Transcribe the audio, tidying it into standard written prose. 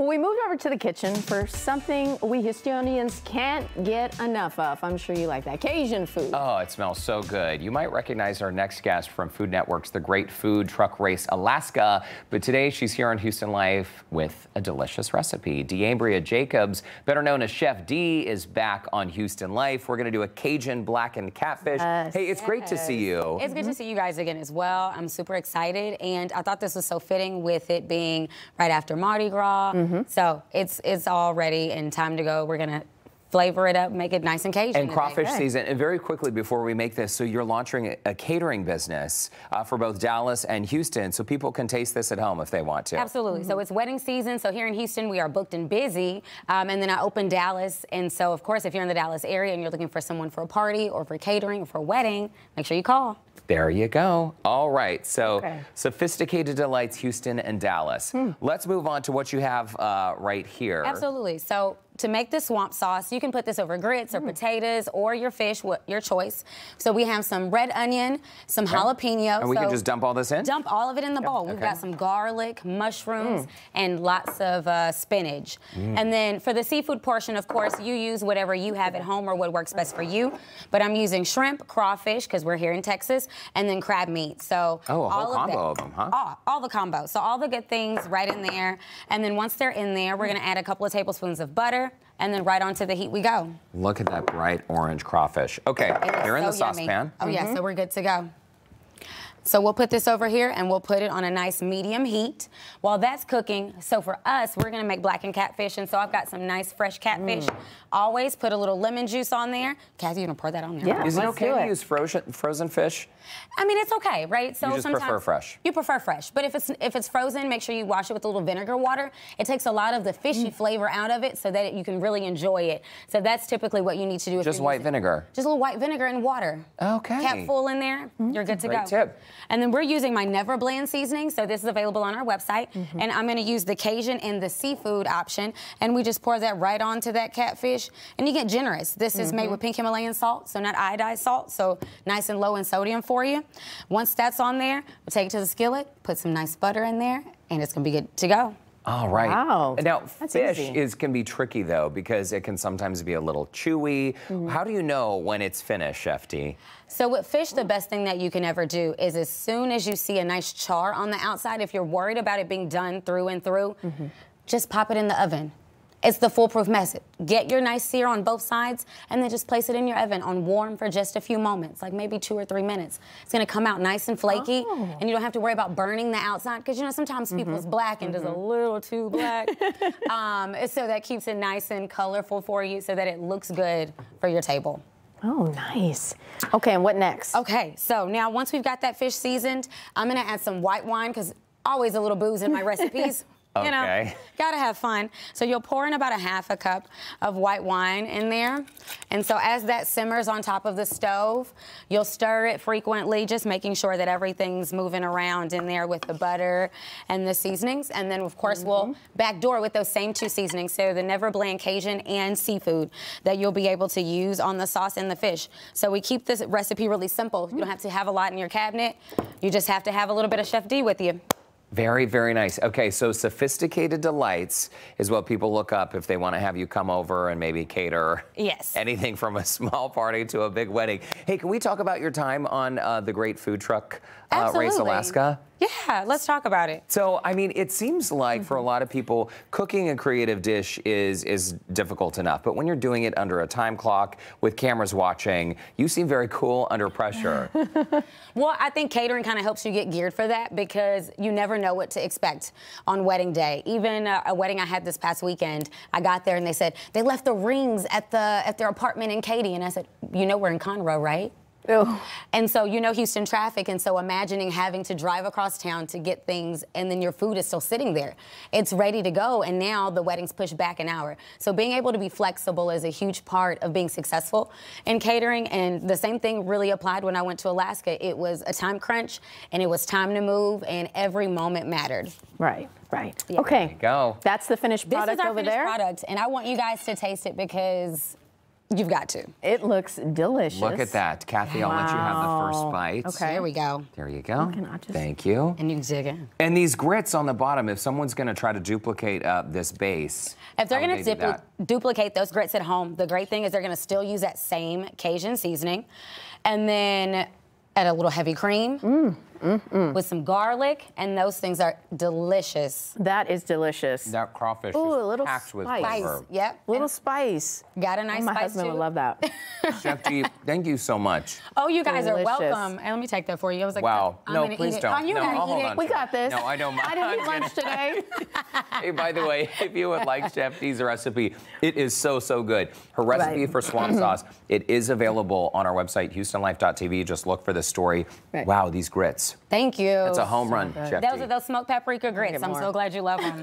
Well, we moved over to the kitchen for something we Houstonians can't get enough of. I'm sure you like that. Cajun food. Oh, it smells so good. You might recognize our next guest from Food Network's The Great Food Truck Race Alaska, but today she's here on Houston Life with a delicious recipe. Deambria Jacobs, better known as Chef Dee, is back on Houston Life. We're going to do a Cajun blackened catfish. Hey, it's great to see you. It's good to see you guys again as well. I'm super excited, and I thought this was so fitting with it being right after Mardi Gras. So it's all ready and time to go. We're gonna flavor it up, make it nice and Cajun. And crawfish season. And very quickly before we make this, so you're launching a catering business for both Dallas and Houston, so people can taste this at home if they want to. Absolutely. So it's wedding season. So here in Houston, we are booked and busy. And then I opened Dallas. And so, of course, if you're in the Dallas area and you're looking for someone for a party or for catering or for a wedding, make sure you call. There you go. All right. So Sophisticated Delights, Houston and Dallas. Let's move on to what you have right here. Absolutely. So to make this swamp sauce, you can put this over grits or potatoes or your fish, your choice. So we have some red onion, some jalapeno. And we can just dump all this in? Dump all of it in the bowl. We've got some garlic, mushrooms, and lots of spinach. And then for the seafood portion, of course, you use whatever you have at home or what works best for you. But I'm using shrimp, crawfish, because we're here in Texas, and then crab meat. So a whole combo of them, huh? All the combos. So all the good things right in there. And then once they're in there, we're going to add a couple of tablespoons of butter. And then right onto the heat we go. Look at that bright orange crawfish. Okay, you're in the saucepan. Oh, yeah, so we're good to go. So we'll put this over here and we'll put it on a nice medium heat. While that's cooking, so for us, we're gonna make blackened catfish, and so I've got some nice fresh catfish. Always put a little lemon juice on there. Kathy, you gonna pour that on there? Yeah, is it okay to use frozen fish? I mean, it's okay, right? So you just prefer fresh? You prefer fresh, but if it's frozen, make sure you wash it with a little vinegar water. It takes a lot of the fishy flavor out of it so that you can really enjoy it. So that's typically what you need to do. Just white vinegar? Just a little white vinegar and water. Okay. Cap full in there, you're good to go. Great tip. And then we're using my Never Bland seasoning, so this is available on our website. And I'm gonna use the Cajun and the seafood option, and we just pour that right onto that catfish, and you get generous. This is made with pink Himalayan salt, so not iodized salt, so nice and low in sodium for you. Once that's on there, we'll take it to the skillet, put some nice butter in there, and it's gonna be good to go. All right. Wow. Now, That's fish easy. can be tricky, though, because it can sometimes be a little chewy. How do you know when it's finished, Chef Dee? So with fish, the best thing that you can ever do is as soon as you see a nice char on the outside, if you're worried about it being done through and through, just pop it in the oven. It's the foolproof method. Get your nice sear on both sides and then just place it in your oven on warm for just a few moments, like maybe 2 or 3 minutes. It's gonna come out nice and flaky, and you don't have to worry about burning the outside, because you know sometimes people's blackened is a little too black. So that keeps it nice and colorful for you so that it looks good for your table. Oh, nice. Okay, and what next? Okay, so now once we've got that fish seasoned, I'm gonna add some white wine, because always a little booze in my recipes. You know, gotta have fun. So you'll pour in about a ½ cup of white wine in there. And so as that simmers on top of the stove, you'll stir it frequently, just making sure that everything's moving around in there with the butter and the seasonings. And then, of course, we'll backdoor with those same 2 seasonings, so the Never Bland Cajun and seafood that you'll be able to use on the sauce and the fish. So we keep this recipe really simple. You don't have to have a lot in your cabinet. You just have to have a little bit of Chef Dee with you. Very, very nice. Okay, so Sophisticated Delights is what people look up if they want to have you come over and maybe cater anything from a small party to a big wedding. Hey, can we talk about your time on the Great Food Truck Race Alaska? Yeah, let's talk about it. So, I mean, it seems like for a lot of people, cooking a creative dish is difficult enough. But when you're doing it under a time clock with cameras watching, you seem very cool under pressure. Well, I think catering kind of helps you get geared for that, because you never know what to expect on wedding day. Even a wedding I had this past weekend, I got there and they said, they left the rings at their apartment in Katy. And I said, you know we're in Conroe, right? And so you know Houston traffic, and so imagining having to drive across town to get things, and then your food is still sitting there. It's ready to go, and now the wedding's pushed back an hour. So being able to be flexible is a huge part of being successful in catering, and the same thing really applied when I went to Alaska. It was a time crunch, and it was time to move, and every moment mattered. Right. Okay. There you go. That's the finished product over there? This is our finished product, and I want you guys to taste it, because You've got to. It looks delicious. Look at that. Kathy, I'll let you have the first bite. Okay. There we go. There you go. Can I just... Thank you. And you can dig in. And these grits on the bottom, if someone's going to try to duplicate this base, if they're going to duplicate those grits at home, the great thing is they're going to still use that same Cajun seasoning, and then add a little heavy cream with some garlic, and those things are delicious. That is delicious. that crawfish Ooh, a is little packed with spice. flavor. Yep. Little spice. Got a nice My spice husband too. would love that. Chef Dee, thank you so much. Oh, you guys are Delicious. welcome. And let me take that for you. I was like, Wow. I'm No, gonna please eat don't. It. Oh, you're No, gonna I'll eat hold it. on. We got this. No, I don't mind. I didn't eat lunch today. Hey, by the way, if you would like Chef Dee's recipe, it is so, so good. Her recipe for swamp sauce, it is available on our website, HoustonLife.tv. Just look for the story. Right. Wow, these grits. Thank you. It's a home run, Chef Dee. Those are those smoked paprika grits. I'm so glad you love them.